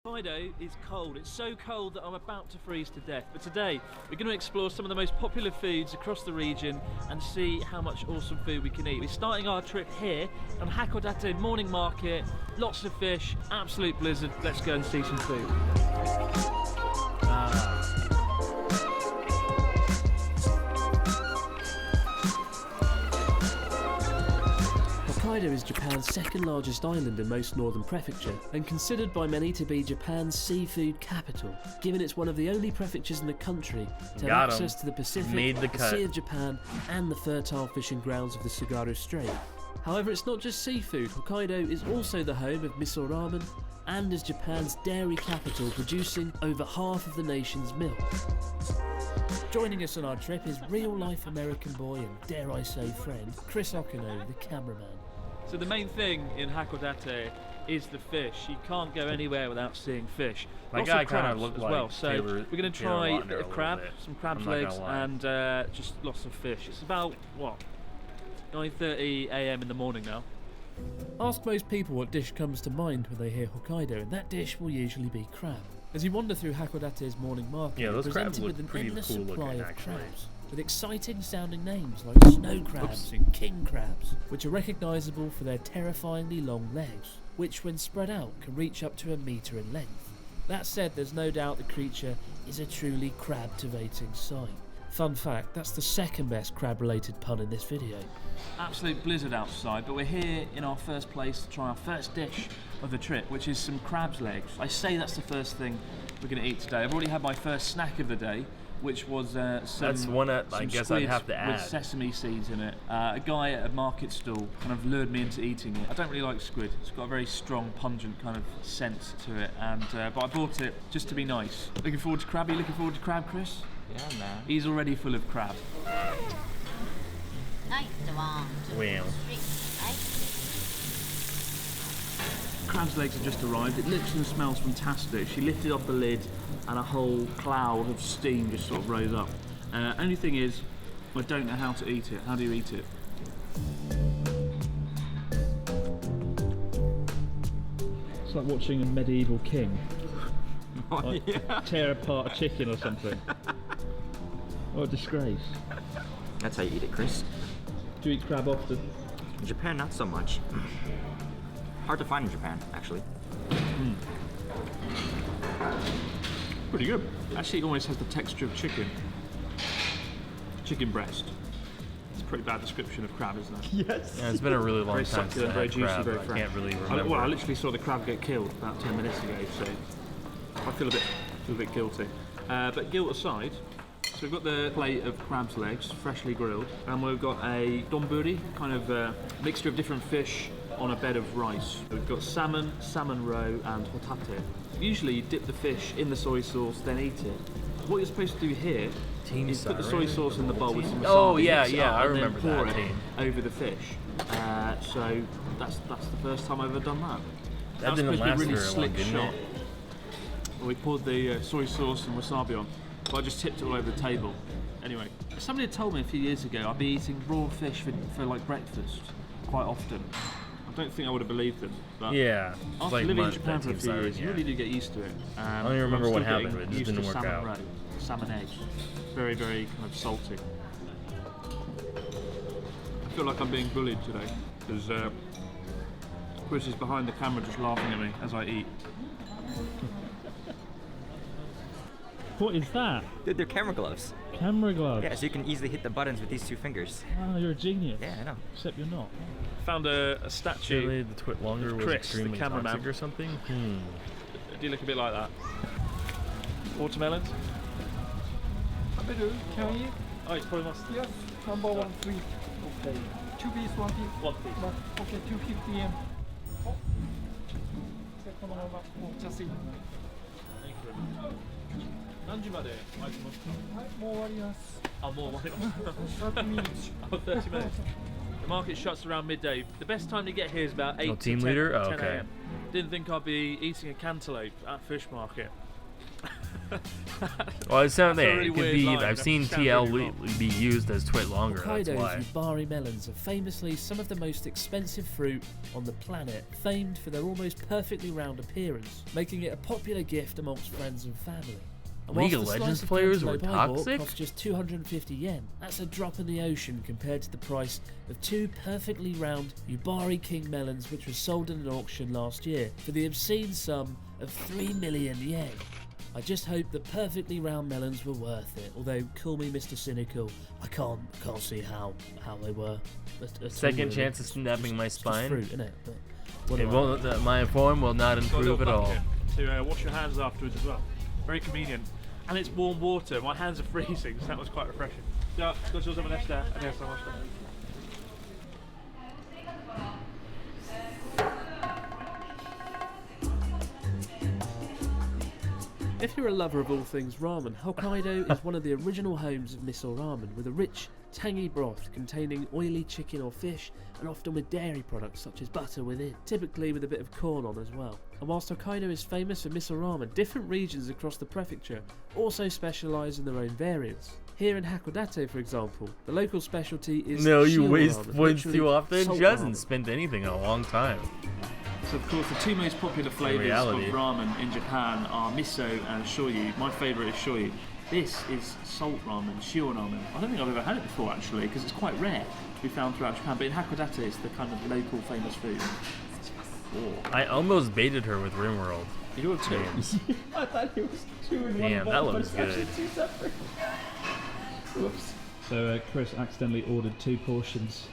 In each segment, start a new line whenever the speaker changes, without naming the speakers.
Hokkaido is cold. It's so cold that I'm about to freeze to death. But today we're going to explore some of the most popular foods across the region and see how much awesome food we can eat. We're starting our trip here on Hakodate morning market. Lots of fish, absolute blizzard. Let's go and see some food. Hokkaido is Japan's second largest island in most northern prefecture and considered by many to be Japan's seafood capital, given it's one of the only prefectures in the country to have access to the Pacific, the Sea of Japan and the fertile fishing grounds of the Tsugaru Strait. However, it's not just seafood. Hokkaido is also the home of miso ramen and is Japan's dairy capital, producing over half of the nation's milk. Joining us on our trip is real-life American boy and, dare I say, friend, Chris Okino, the cameraman. So the main thing in Hakodate is the fish. You can't go anywhere without seeing fish.
My guy kind of looked
as
like
well. So
Taylor,
we're going to try a bit of crab,
bit.
some crab's legs, and just lots of fish. It's about, what, 9:30 AM in the morning now. Ask most people what dish comes to mind when they hear Hokkaido, and that dish will usually be crab. As you wander through Hakodate's morning market, you're presented with an endless supply of crabs, with exciting sounding names like snow crabs and king crabs, which are recognisable for their terrifyingly long legs, which when spread out can reach up to 1 metre in length. That said, there's no doubt the creature is a truly crab-tivating sight. Fun fact, that's the second best crab-related pun in this video. Absolute blizzard outside, but we're here in our first place to try our first dish of the trip, which is some crab's legs. I say that's the first thing we're going to eat today. I've already had my first snack of the day, which was some
I guess I'd have to add.
With sesame seeds in it. A guy at a market stall kind of lured me into eating it. I don't really like squid. It's got a very strong, pungent kind of scent to it, and but I bought it just to be nice. Looking forward to crab. Are you looking forward to crab, Chris?
Yeah, man.
He's already full of crab.
Wow.
Crab's legs have just arrived. It looks and smells fantastic. She lifted off the lid and a whole cloud of steam just sort of rose up. Only thing is, I don't know how to eat it. How do you eat it? It's like watching a medieval king. Like tear apart a chicken or something. What a disgrace.
That's how you eat it, Chris.
Do you eat crab often?
In Japan, not so much. Hard to find in Japan, actually.
Pretty good. Actually, it almost has the texture of chicken. Chicken breast. It's a pretty bad description of crab, isn't it?
Yes. Yeah, it's been a really long time since I had crab. I can't really remember.
I literally saw the crab get killed about 10 minutes ago, so I feel a bit guilty. But guilt aside, so we've got the plate of crab's legs, freshly grilled, and we've got a donburi, kind of a mixture of different fish on a bed of rice. We've got salmon, salmon roe, and hotate. Usually you dip the fish in the soy sauce, then eat it. What you're supposed to do here is put the soy sauce in the bowl with some wasabi.
Oh yeah, I remember
pour
that.
It over the fish. So that's the first time I've ever done that.
That didn't last
really
very long, didn't it?
Well, we poured the soy sauce and wasabi on, but I just tipped it all over the table. Anyway, somebody had told me a few years ago I'd be eating raw fish for like breakfast quite often. I don't think I would have believed them. But
yeah.
after
like
living in Japan for a few years, you really do get used to it.
I don't even remember what happened, but it just didn't work out.
Roe, salmon eggs. Very, very kind of salty. I feel like I'm being bullied today because Chris is behind the camera just laughing at me as I eat. What is that?
Dude, they're camera gloves.
Camera gloves?
Yeah, so you can easily hit the buttons with these 2 fingers.
Oh, you're a genius.
Yeah, I know.
Except you're not. Found a statue.
Really, the twit longer was
Chris,
extremely
the cameraman,
toxic or something?
Do you look a bit like that? Watermelons?
Can you?
Oh, it's probably must.
Yes, number 1, 3. Okay. 2 piece, 1 piece.
1 piece.
Okay, 250 yen. Oh. このままもう茶水。はい、
何時まで空いてますか？
もう終わります。
あ、もう終わります。
30 minutes.
Oh, 30 minutes. The market shuts around midday. The best time to get here is about 8
No
to
team
10,
leader?
10
Okay.
a.m. Didn't think I'd be eating a cantaloupe at fish market.
Well, it's something.
That's a really
It could
weird
be.
line.
I've
That
seen
sounds
TL
really wrong.
be used as twit longer. That's
Hokkaido's
why.
Yubari melons are famously some of the most expensive fruit on the planet, famed for their almost perfectly round appearance, making it a popular gift amongst friends and family. And
League
whilst
of
the
Legends
slice of
players were
cantaloupe I bought
toxic?
cost just 250 yen. That's a drop in the ocean compared to the price of 2 perfectly round Yubari King melons which were sold in an auction last year for the obscene sum of 3 million yen. I just hope the perfectly round melons were worth it. Although, call me Mr. Cynical, I can't see how they were. At all,
Second
really.
chance of snapping my
It's just
spine.
fruit, innit? But what
It
do I
won't.
know?
My form will not improve at all.
To wash your hands afterwards as well. Very convenient. And it's warm water. My hands are freezing, so that was quite refreshing. Ja, ska så som nästa.
If you're a lover of all things ramen, Hokkaido is one of the original homes of miso ramen, with a rich, tangy broth containing oily chicken or fish, and often with dairy products such as butter within, typically with a bit of corn on as well. And whilst Hokkaido is famous for miso ramen, different regions across the prefecture also specialise in their own variants. Here in Hakodate, for example, the local specialty is
No, you
shield
waste
ramen,
points
literally
too often.
salt
She hasn't
ramen.
spent anything in a long time.
So of course the two most popular flavours of
reality.
ramen in Japan are miso and shoyu. My favourite is shoyu. This is salt ramen, shio ramen. I don't think I've ever had it before actually, because it's quite rare to be found throughout Japan. But in Hakodate, it's the kind of local famous food.
I almost baited her with RimWorld.
You do two.
I thought it was 2 in one.
Damn,
bowl,
that
but
looks
it's actually
good.
2 separate. Whoops. So Chris accidentally ordered 2 portions.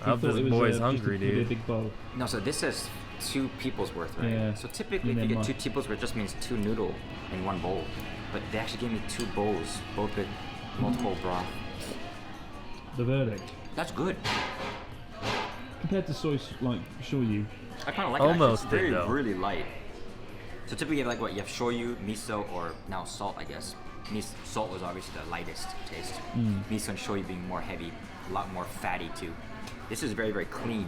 I hope this boy's hungry,
just a
dude.
big bowl.
No, so this says 2 people's worth, right?
Yeah.
So typically,
And
if you
then
get 2
what?
people's worth, it just means 2 noodle in 1 bowl. But they actually gave me 2 bowls, both with multiple broth.
The verdict.
That's good.
Compared to soy, like shoyu,
I kind of like
Almost
it.
did,
It's very,
though.
really light. So typically, you have like what you have shoyu, miso, or now salt, I guess. Salt was obviously the lightest taste. Miso and shoyu being more heavy, a lot more fatty too. This is very, very clean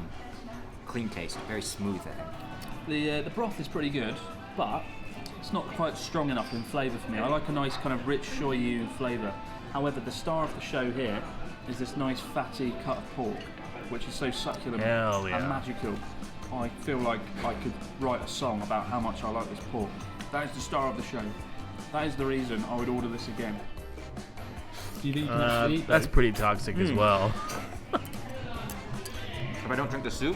taste, very smooth. I think.
The broth is pretty good, but it's not quite strong enough in flavour for me. I like a nice kind of rich shoyu flavour. However, the star of the show here is this nice fatty cut of pork, which is so succulent
Hell yeah.
and magical. I feel like I could write a song about how much I like this pork. That is the star of the show. That is the reason I would order this again.
do you think you can actually eat
That's
those?
pretty toxic as well.
If I don't drink the soup,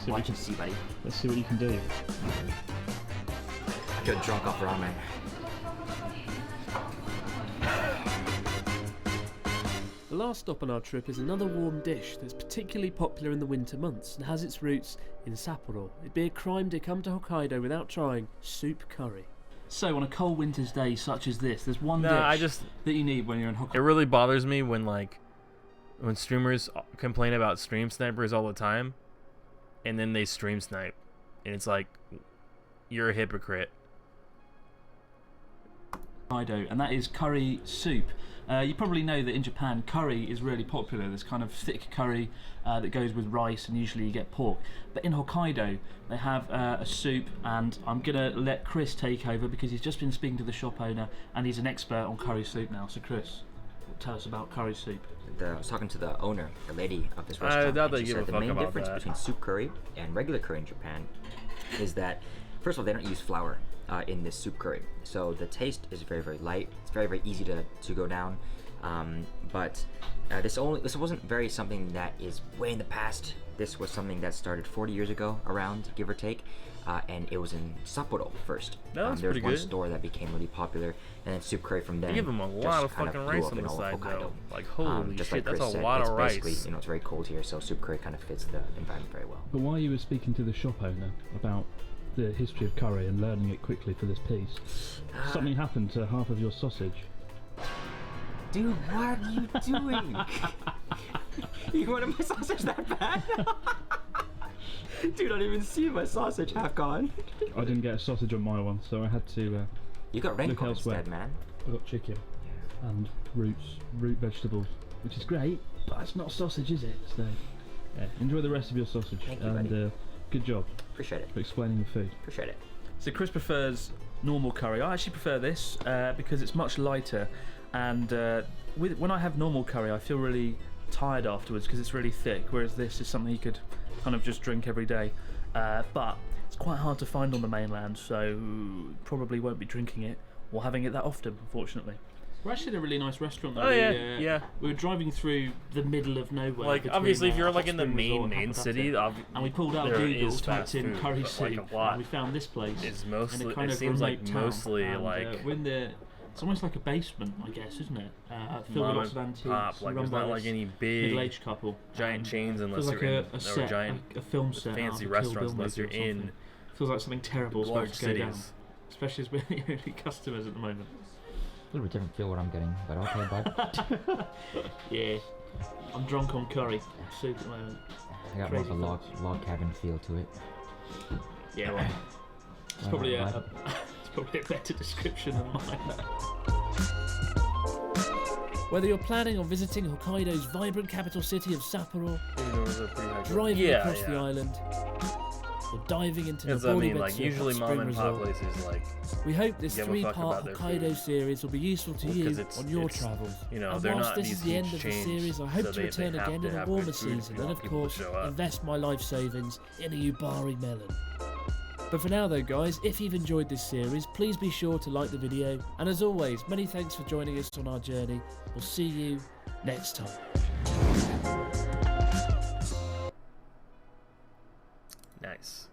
See what
watch
you
and see, buddy.
Let's see what you can do.
I get drunk off ramen.
The last stop on our trip is another warm dish that's particularly popular in the winter months and has its roots in Sapporo. It'd be a crime to come to Hokkaido without trying soup curry.
So on a cold winter's day such as this, there's one dish
I just.
that you need when you're in
It
Hokkaido.
really bothers me when streamers complain about stream snipers all the time, and then they stream snipe, and it's like, you're a hypocrite.
Hokkaido, and that is curry soup. You probably know that in Japan, curry is really popular. There's kind of thick curry that goes with rice, and usually you get pork. But in Hokkaido, they have a soup, and I'm gonna let Chris take over because he's just been speaking to the shop owner, and he's an expert on curry soup now. So Chris, tell us about curry soup.
I was talking to the owner, the lady of this restaurant.
doubt
and
they
she
give a
said the
fuck
main
about
difference
that.
between soup curry and regular curry in Japan is that, first of all, they don't use flour in this soup curry, so the taste is very, very light. It's very, very easy to go down. But this wasn't very something that is way in the past. This was something that started 40 years ago, around, give or take. And it was in Sapporo first.
That's
there was
pretty
one
good.
store that became really popular, and then soup curry from then.
They give them a
just
lot of
kind
fucking
blew
rice
up
on
in
the
all of
side,
Hokkaido.
though. Like, holy
Just
shit,
like
that's
Chris
a
said,
lot
it's
of rice.
basically, it's very cold here, so soup curry kind of fits the environment very well.
But while you were speaking to the shop owner about the history of curry and learning it quickly for this piece, something happened to half of your sausage.
Dude, what are you doing? You wanted my sausage that bad? Dude, I didn't even see my sausage half gone.
I didn't get a sausage on my one, so I had to.
You got
Look
renkon
elsewhere.
instead, man.
I got chicken and root vegetables, which is great, but it's not sausage, is it? So, yeah, enjoy the rest of your sausage,
Thank you,
and
buddy.
good job
Appreciate it.
for explaining the food.
Appreciate it.
So Chris prefers normal curry. I actually prefer this because it's much lighter, and when I have normal curry, I feel really tired afterwards because it's really thick. Whereas this is something you could kind of just drink every day, but it's quite hard to find on the mainland, so probably won't be drinking it or having it that often, unfortunately. We're actually at a really nice restaurant though.
Oh yeah, yeah.
We were driving through the middle of nowhere.
Like
between,
obviously, if you're
Hot
like in the
Spring Resort
main
and
city,
and we pulled out
there
Google,
is
typed
fast
in
food,
curry
but,
soup,
like, a lot.
and we found this place.
It's
in
mostly.
a kind
It
of
seems like
remote town,
mostly
and,
like
we're in the. It's almost like a basement, I guess, isn't it? Filled with
mom
lots of
and
antiques.
pop. Like
run
there's
by
not like
this
any big
middle-aged couple.
giant chains unless
Feels like
you're in
a
or
set,
giant
a film set.
fancy
out of Kill
restaurants
Bill
unless you're
movie or something.
in
Feels like something terrible is about
large
to go down.
cities.
Especially as we're the only customers at the moment.
A little bit different feel what I'm getting, but okay, bud.
Yeah. I'm drunk on curry soup at the moment.
I got more of a log cabin feel to it.
Yeah, well, it's probably it's probably a better description than mine.
Whether you're planning on visiting Hokkaido's vibrant capital city of Sapporo, driving
Yeah,
across the
yeah.
island, or diving into
Because
the
I
body
mean, like usually mom and pop places like
we hope this
give a fuck
three-part
about their
Hokkaido
food.
series will be useful to you
'cause it's-
on your
it's,
travels.
you know,
And
they're
whilst
not
this
these
is the end
huge
of the
chains,
series, I hope
so
to
they
return
have
again
to
in a
have
warmer
good food if you
season and,
want
of
people to
course,
show up.
invest my life savings in a Ubari melon. But for now though guys, if you've enjoyed this series, please be sure to like the video, and as always, many thanks for joining us on our journey. We'll see you next time.
Nice.